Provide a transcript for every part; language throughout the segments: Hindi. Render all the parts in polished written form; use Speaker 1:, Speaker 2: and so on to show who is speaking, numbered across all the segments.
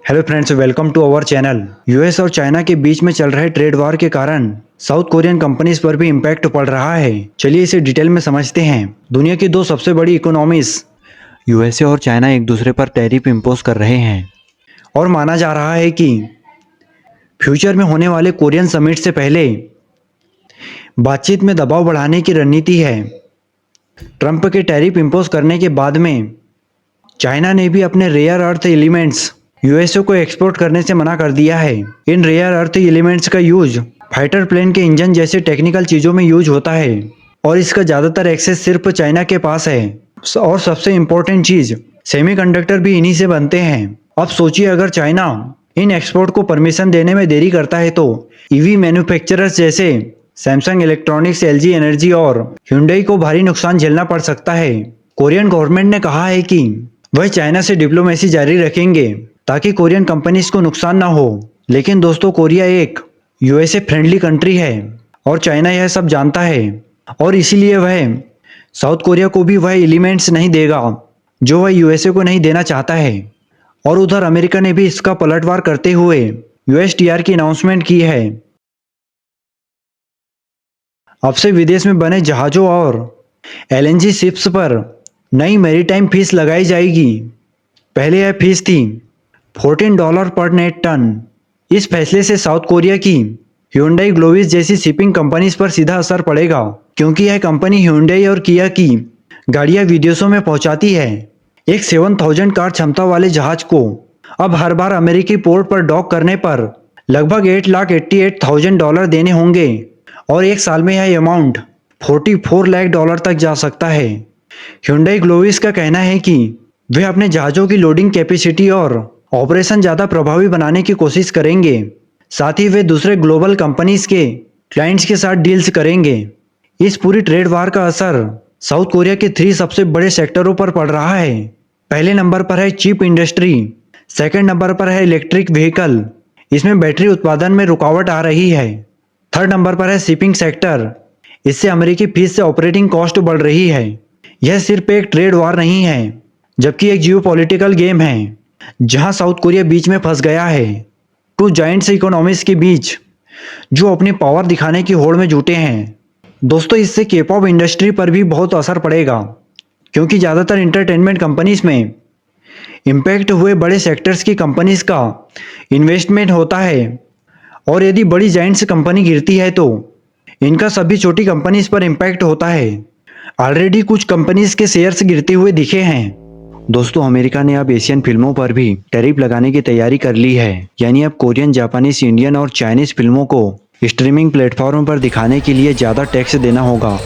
Speaker 1: Hello friends, welcome to our channel. US और चाइना के बीच में चल रहे ट्रेड वॉर के कारण साउथ कोरियन कंपनीज पर भी इम्पैक्ट पड़ रहा है। चलिए इसे डिटेल में समझते हैं। दुनिया की दो सबसे बड़ी इकोनॉमीज यूएसए और चाइना एक दूसरे पर टैरिफ इम्पोज कर रहे हैं और माना जा रहा है कि फ्यूचर में होने वाले कोरियन समिट से पहले बातचीत में दबाव बढ़ाने की रणनीति है। ट्रंप के टैरिफ इम्पोज करने के बाद में चाइना ने भी अपने रेयर अर्थ एलिमेंट्स यूएसए को एक्सपोर्ट करने से मना कर दिया है। इन रेयर अर्थ एलिमेंट्स का यूज फाइटर प्लेन के इंजन जैसे टेक्निकल चीजों में यूज होता है और इसका ज्यादातर एक्सेस सिर्फ चाइना के पास है। और सबसे इम्पोर्टेंट चीज, सेमीकंडक्टर भी इन्हीं से बनते हैं। अब सोचिए, अगर चाइना इन एक्सपोर्ट को परमिशन देने में देरी करता है तो ईवी मैन्युफैक्चरर्स जैसे सैमसंग इलेक्ट्रॉनिक्स, एलजी एनर्जी और hyundai को भारी नुकसान झेलना पड़ सकता है। कोरियन गवर्नमेंट ने कहा है कि वह चाइना से डिप्लोमेसी जारी रखेंगे ताकि कोरियन कंपनीज को नुकसान ना हो। लेकिन दोस्तों, कोरिया एक यूएसए फ्रेंडली कंट्री है और चाइना यह सब जानता है और इसीलिए वह साउथ कोरिया को भी वह एलिमेंट्स नहीं देगा जो वह यूएसए को नहीं देना चाहता है। और उधर अमेरिका ने भी इसका पलटवार करते हुए यूएसटीआर की अनाउंसमेंट की है। अब से विदेश में बने जहाजों और एलएनजी शिप्स पर नई मैरीटाइम फीस लगाई जाएगी। पहले यह फीस थी $14 पर नेट टन। इस फैसले से साउथ कोरिया की Hyundai ग्लोविस जैसी शिपिंग कंपनीज पर सीधा असर पड़ेगा, क्योंकि यह कंपनी Hyundai और किया की गाड़ियां विदेशों में पहुंचाती है। एक 7000 कार क्षमता वाले जहाज को अब हर बार अमेरिकी पोर्ट पर डॉक करने पर लगभग $8,88,000 देने होंगे और एक साल में यह अमाउंट $44 लाख तक जा सकता है। Hyundai ग्लोविस का कहना है कि वे अपने जहाज़ों की लोडिंग कैपेसिटी और ऑपरेशन ज़्यादा प्रभावी बनाने की कोशिश करेंगे। साथ ही वे दूसरे ग्लोबल कंपनीज के क्लाइंट्स के साथ डील्स करेंगे। इस पूरी ट्रेड वार का असर साउथ कोरिया के 3 सबसे बड़े सेक्टरों पर पड़ रहा है। पहले नंबर पर है चिप इंडस्ट्री, सेकंड नंबर पर है इलेक्ट्रिक व्हीकल, इसमें बैटरी उत्पादन में रुकावट आ रही है। थर्ड नंबर पर है शिपिंग सेक्टर, इससे अमेरिकी फीस से ऑपरेटिंग कॉस्ट बढ़ रही है। यह सिर्फ एक ट्रेड वार नहीं है, जबकि एक जियोपॉलिटिकल गेम है जहां साउथ कोरिया बीच में फंस गया है। टू जाइंट्स इकोनॉमीज के बीच जो अपनी पावर दिखाने की होड़ में जुटे हैं। दोस्तों, इससे के-पॉप इंडस्ट्री पर भी बहुत असर पड़ेगा, क्योंकि ज़्यादातर इंटरटेनमेंट कंपनीज में इम्पैक्ट हुए बड़े सेक्टर्स की कंपनीज का इन्वेस्टमेंट होता है और यदि बड़ी जाइंट्स कंपनी गिरती है तो इनका सभी छोटी कंपनीज पर इम्पैक्ट होता है। ऑलरेडी कुछ कंपनीज के शेयर्स गिरते हुए दिखे हैं। दोस्तों, अमेरिका ने अब एशियन फिल्मों पर भी टैरिफ लगाने की तैयारी कर ली है। यानी अब कोरियन, जापानीज, इंडियन और चाइनीज फिल्मों को स्ट्रीमिंग प्लेटफॉर्म पर दिखाने के लिए ज़्यादा टैक्स देना होगा।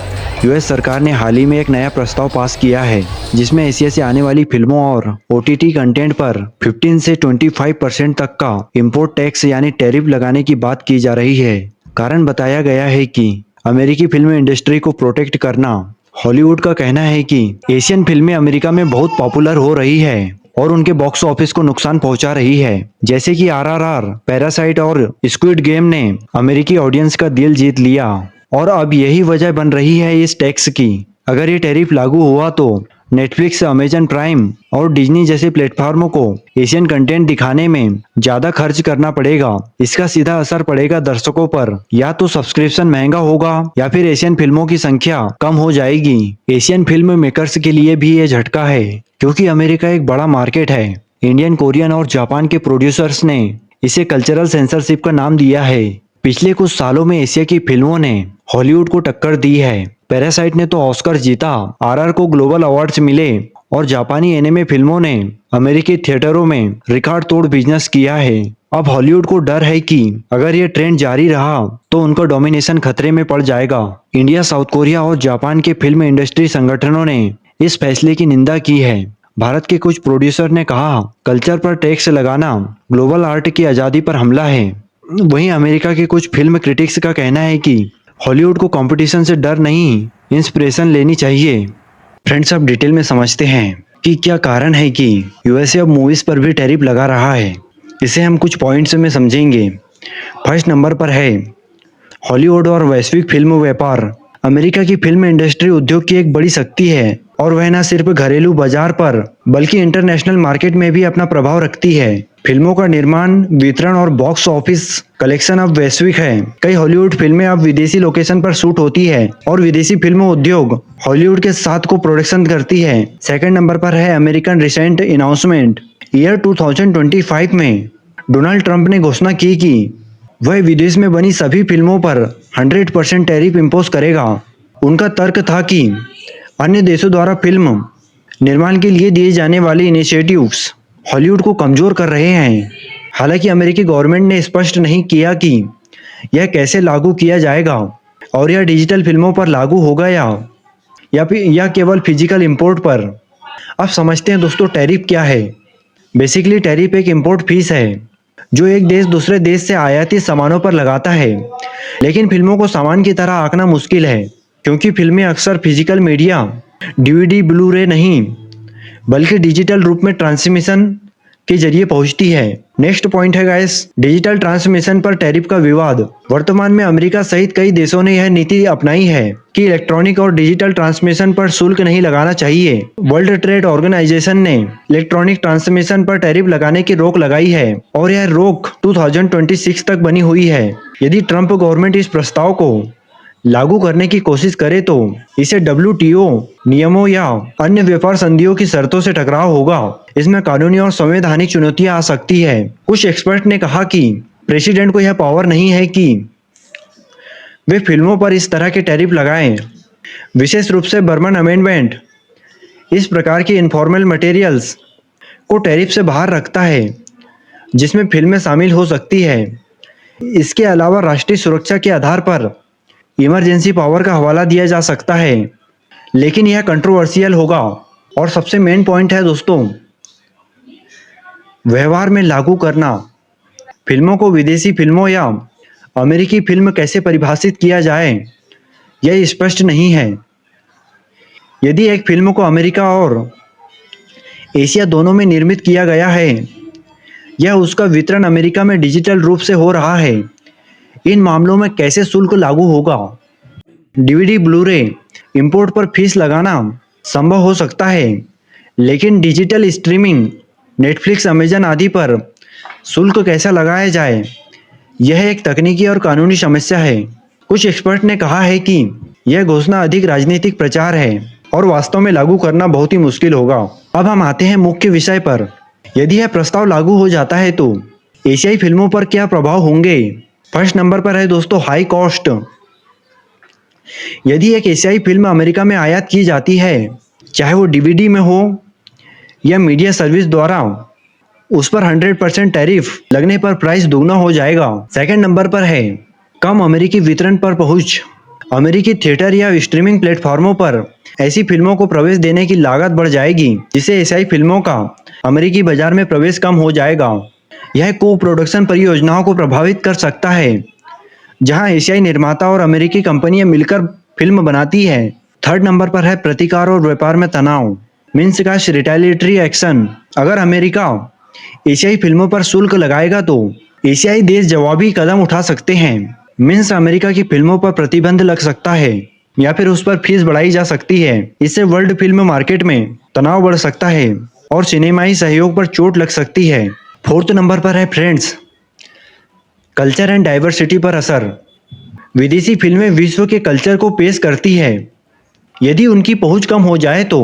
Speaker 1: यूएस सरकार ने हाल ही में एक नया प्रस्ताव पास किया है जिसमें एशिया से आने वाली फिल्मों और ओटीटी कंटेंट पर 15 से 25% तक का इम्पोर्ट टैक्स यानी टैरिफ लगाने की बात की जा रही है। कारण बताया गया है कि अमेरिकी फिल्म इंडस्ट्री को प्रोटेक्ट करना। हॉलीवुड का कहना है कि एशियन फिल्में अमेरिका में बहुत पॉपुलर हो रही है और उनके बॉक्स ऑफिस को नुकसान पहुंचा रही है, जैसे कि आरआरआर, पैरासाइट और स्क्विड गेम ने अमेरिकी ऑडियंस का दिल जीत लिया। और अब यही वजह बन रही है इस टैक्स की। अगर ये टैरिफ लागू हुआ तो नेटफ्लिक्स, अमेजन प्राइम और डिज्नी जैसे प्लेटफॉर्मों को एशियन कंटेंट दिखाने में ज्यादा खर्च करना पड़ेगा। इसका सीधा असर पड़ेगा दर्शकों पर। या तो सब्सक्रिप्शन महंगा होगा या फिर एशियन फिल्मों की संख्या कम हो जाएगी। एशियन फिल्म मेकर्स के लिए भी ये झटका है, क्योंकि अमेरिका एक बड़ा मार्केट है। इंडियन, कोरियन और जापान के प्रोड्यूसर्स ने इसे कल्चरल सेंसरशिप का नाम दिया है। पिछले कुछ सालों में एशिया की फिल्मों ने हॉलीवुड को टक्कर दी है। पैरासाइट ने तो ऑस्कर जीता, आरआर को ग्लोबल अवार्ड्स मिले और जापानी एनिमे फिल्मों ने अमेरिकी थिएटरों में रिकॉर्ड तोड़ बिजनेस किया है। अब हॉलीवुड को डर है कि अगर ये ट्रेंड जारी रहा तो उनका डोमिनेशन खतरे में पड़ जाएगा। इंडिया, साउथ कोरिया और जापान के फिल्म इंडस्ट्री संगठनों ने इस फैसले की निंदा की है। भारत के कुछ प्रोड्यूसर ने कहा, कल्चर पर टैक्स लगाना ग्लोबल आर्ट की आज़ादी पर हमला है। वहीं अमेरिका के कुछ फिल्म क्रिटिक्स का कहना है कि हॉलीवुड को कंपटीशन से डर नहीं, इंस्पिरेशन लेनी चाहिए। फ्रेंड्स, अब डिटेल में समझते हैं कि क्या कारण है कि यूएसए अब मूवीज पर भी टैरिफ लगा रहा है। इसे हम कुछ पॉइंट्स में समझेंगे। फर्स्ट नंबर पर है हॉलीवुड और वैश्विक फिल्म व्यापार। अमेरिका की फिल्म इंडस्ट्री उद्योग की एक बड़ी शक्ति है और वह न सिर्फ घरेलू बाजार पर बल्कि इंटरनेशनल मार्केट में भी अपना प्रभाव रखती है। फिल्मों का निर्माण, वितरण और बॉक्स ऑफिस कलेक्शन अब वैश्विक है। कई हॉलीवुड फिल्में अब विदेशी लोकेशन पर शूट होती है और विदेशी फिल्मों उद्योग हॉलीवुड के साथ को प्रोडक्शन करती है। सेकंड नंबर पर है अमेरिकन रिसेंट अनाउंसमेंट। ईयर 2025 में डोनाल्ड ट्रंप ने घोषणा की कि वह विदेश में बनी सभी फिल्मों पर 100% टैरिफ इम्पोज करेगा। उनका तर्क था कि अन्य देशों द्वारा फिल्म निर्माण के लिए दिए जाने वाले इनिशिएटिव्स हॉलीवुड को कमजोर कर रहे हैं। हालांकि अमेरिकी गवर्नमेंट ने स्पष्ट नहीं किया कि यह कैसे लागू किया जाएगा और यह डिजिटल फिल्मों पर लागू होगा या केवल फिजिकल इंपोर्ट पर। अब समझते हैं दोस्तों टैरिफ क्या है। बेसिकली टैरिफ एक इंपोर्ट फीस है जो एक देश दूसरे देश से आयातित सामानों पर लगाता है। लेकिन फिल्मों को सामान की तरह आंकना मुश्किल है क्योंकि फिल्में अक्सर फिजिकल मीडिया, डीवीडी, ब्लू रे नहीं बल्कि डिजिटल रूप में ट्रांसमिशन के जरिए पहुंचती है। नेक्स्ट पॉइंट है गाइस, डिजिटल ट्रांसमिशन पर टैरिफ का विवाद। वर्तमान में अमेरिका सहित कई देशों ने यह नीति अपनाई है कि इलेक्ट्रॉनिक और डिजिटल ट्रांसमिशन पर शुल्क नहीं लगाना चाहिए। वर्ल्ड ट्रेड ऑर्गेनाइजेशन ने इलेक्ट्रॉनिक ट्रांसमिशन पर टैरिफ लगाने की रोक लगाई है और यह रोक 2026 तक बनी हुई है। यदि ट्रंप गवर्नमेंट इस प्रस्ताव को लागू करने की कोशिश करे तो इसे WTO नियमों या अन्य व्यापार संधियों की शर्तों से टकराव होगा। इसमें कानूनी और संवैधानिक चुनौतियां आ सकती है। कुछ एक्सपर्ट ने कहा कि प्रेसिडेंट को यह पावर नहीं है कि वे फिल्मों पर इस तरह के टैरिफ लगाएं। विशेष रूप से बर्मन अमेंडमेंट इस प्रकार की इनफॉर्मल मटेरियल्स को टैरिफ से बाहर रखता है जिसमें फिल्में शामिल हो सकती है। इसके अलावा राष्ट्रीय सुरक्षा के आधार पर इमरजेंसी पावर का हवाला दिया जा सकता है, लेकिन यह कंट्रोवर्शियल होगा। और सबसे मेन पॉइंट है दोस्तों, व्यवहार में लागू करना। फिल्मों को विदेशी फिल्मों या अमेरिकी फिल्म कैसे परिभाषित किया जाए यह स्पष्ट नहीं है। यदि एक फिल्म को अमेरिका और एशिया दोनों में निर्मित किया गया है, यह उसका वितरण अमेरिका में डिजिटल रूप से हो रहा है, इन मामलों में कैसे शुल्क लागू होगा। डीवीडी, ब्लू रे इंपोर्ट पर फीस लगाना संभव हो सकता है, लेकिन डिजिटल स्ट्रीमिंग, नेटफ्लिक्स, अमेजन आदि पर शुल्क कैसा लगाया जाए यह एक तकनीकी और कानूनी समस्या है। कुछ एक्सपर्ट ने कहा है कि यह घोषणा अधिक राजनीतिक प्रचार है और वास्तव में लागू करना बहुत ही मुश्किल होगा। अब हम आते हैं मुख्य विषय पर। यदि यह प्रस्ताव लागू हो जाता है तो एशियाई फिल्मों पर क्या प्रभाव होंगे। फर्स्ट नंबर पर है दोस्तों हाई कॉस्ट। यदि एक एशियाई फिल्म अमेरिका में आयात की जाती है, चाहे वो डीवीडी में हो या मीडिया सर्विस द्वारा, उस पर 100% टैरिफ लगने पर प्राइस दोगुना हो जाएगा। सेकंड नंबर पर है कम अमेरिकी वितरण पर पहुंच। अमेरिकी थिएटर या स्ट्रीमिंग प्लेटफॉर्मों पर ऐसी फिल्मों को प्रवेश देने की लागत बढ़ जाएगी, जिससे एशियाई फिल्मों का अमेरिकी बाजार में प्रवेश कम हो जाएगा। यह को प्रोडक्शन परियोजनाओं को प्रभावित कर सकता है, जहां एशियाई निर्माता और अमेरिकी कंपनियां मिलकर फिल्म बनाती है। थर्ड नंबर पर है प्रतिकार और व्यापार में तनाव, मीन्स का रिटेलिएटरी एक्शन। अगर अमेरिका एशियाई फिल्मों पर शुल्क लगाएगा तो एशियाई देश जवाबी कदम उठा सकते हैं। मीन्स अमेरिका की फिल्मों पर प्रतिबंध लग सकता है या फिर उस पर फीस बढ़ाई जा सकती है। इससे वर्ल्ड फिल्म मार्केट में तनाव बढ़ सकता है और सिनेमाई सहयोग पर चोट लग सकती है। फोर्थ नंबर पर है फ्रेंड्स, कल्चर एंड डाइवर्सिटी पर असर। विदेशी फिल्में विश्व के कल्चर को पेश करती है। यदि उनकी पहुंच कम हो जाए तो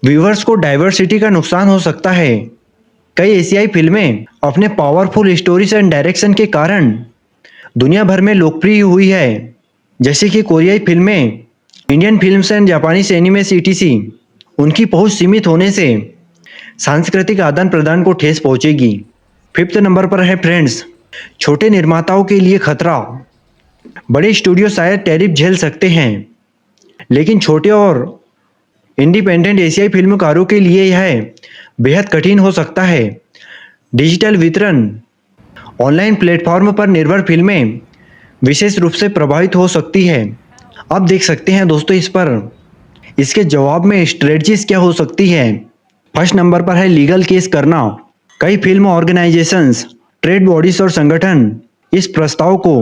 Speaker 1: व्यूअर्स को डाइवर्सिटी का नुकसान हो सकता है। कई एशियाई फिल्में अपने पावरफुल स्टोरीज एंड डायरेक्शन के कारण दुनिया भर में लोकप्रिय हुई है, जैसे कि कोरियाई फिल्में, Indian films and Japanese animes etc। उनकी पहुंच सीमित होने से सांस्कृतिक आदान प्रदान को ठेस पहुंचेगी। फिफ्थ नंबर पर है फ्रेंड्स, छोटे निर्माताओं के लिए खतरा। बड़े स्टूडियो शायद टैरिफ झेल सकते हैं, लेकिन छोटे और इंडिपेंडेंट एशियाई फिल्मकारों के लिए यह बेहद कठिन हो सकता है। डिजिटल वितरण, ऑनलाइन प्लेटफॉर्म पर निर्भर फिल्में विशेष रूप से प्रभावित हो सकती है। अब देख सकते हैं दोस्तों इस पर इसके जवाब में स्ट्रेटजीज क्या हो सकती है। फर्स्ट नंबर पर है लीगल केस करना। कई फिल्म ऑर्गेनाइजेशंस, ट्रेड बॉडीज और संगठन इस प्रस्ताव को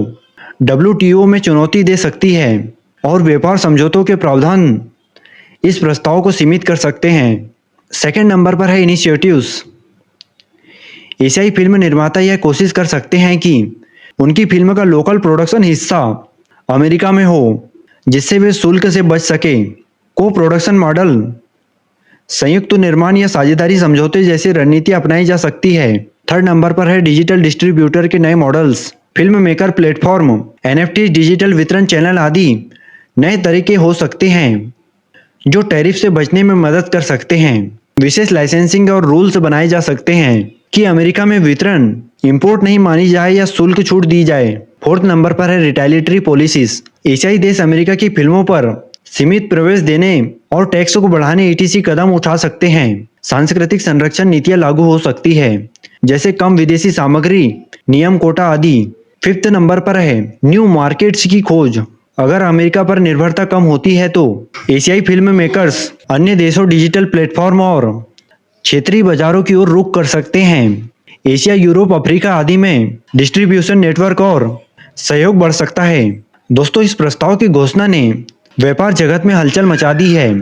Speaker 1: WTO में चुनौती दे सकती है और व्यापार समझौतों के प्रावधान इस प्रस्ताव को सीमित कर सकते हैं। सेकंड नंबर पर है इनिशिएटिव्स। एशियाई फिल्म निर्माता यह कोशिश कर सकते हैं कि उनकी फिल्म का लोकल प्रोडक्शन हिस्सा अमेरिका में हो, जिससे वे शुल्क से बच सके। को प्रोडक्शन मॉडल, संयुक्त निर्माण या साझेदारी समझौते जैसी रणनीति अपनाई जा सकती है। थर्ड नंबर पर है डिजिटल डिस्ट्रीब्यूटर के नए models. Film maker platform, NFT, digital वितरण चैनल आदि नए तरीके हो सकते हैं जो टैरिफ से बचने में मदद कर सकते हैं। विशेष लाइसेंसिंग और रूल्स बनाए जा सकते हैं कि अमेरिका में वितरण इंपोर्ट नहीं मानी जाए या शुल्क छूट दी जाए। फोर्थ नंबर पर है रिटेलिटरी पॉलिसीज। एशियाई देश अमेरिका की फिल्मों पर सीमित प्रवेश देने और टैक्स को बढ़ाने ETC कदम उठा सकते हैं। सांस्कृतिक संरक्षण नीतियां लागू हो सकती है, जैसे कम विदेशी सामग्री, नियम कोटा आदि। फिफ्थ नंबर पर है न्यू मार्केट्स की खोज। अगर अमेरिका पर निर्भरता कम होती है तो एशियाई फिल्म मेकर्स अन्य देशों, डिजिटल प्लेटफॉर्म और क्षेत्रीय बाजारों की ओर रुख कर सकते हैं। एशिया, यूरोप, अफ्रीका आदि में डिस्ट्रीब्यूशन नेटवर्क और सहयोग बढ़ सकता है। दोस्तों, इस प्रस्ताव की घोषणा ने व्यापार जगत में हलचल मचा दी है,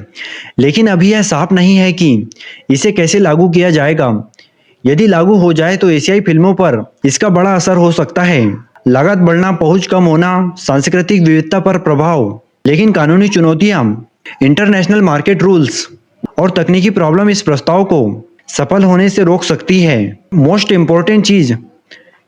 Speaker 1: लेकिन अभी यह साफ नहीं है कि इसे कैसे लागू किया जाएगा। यदि लागू हो जाए तो एशियाई फिल्मों पर इसका बड़ा असर हो सकता है। लागत बढ़ना, पहुंच कम होना, सांस्कृतिक विविधता पर प्रभाव। लेकिन कानूनी चुनौतियां, इंटरनेशनल मार्केट रूल्स और तकनीकी प्रॉब्लम इस प्रस्ताव को सफल होने से रोक सकती है। मोस्ट इम्पोर्टेंट चीज,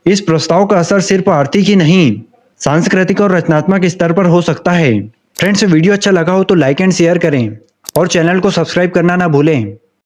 Speaker 1: इस प्रस्ताव का असर सिर्फ आर्थिक ही नहीं, सांस्कृतिक और रचनात्मक स्तर पर हो सकता है। फ्रेंड्स, वीडियो अच्छा लगा हो तो लाइक एंड शेयर करें और चैनल को सब्सक्राइब करना ना भूलें।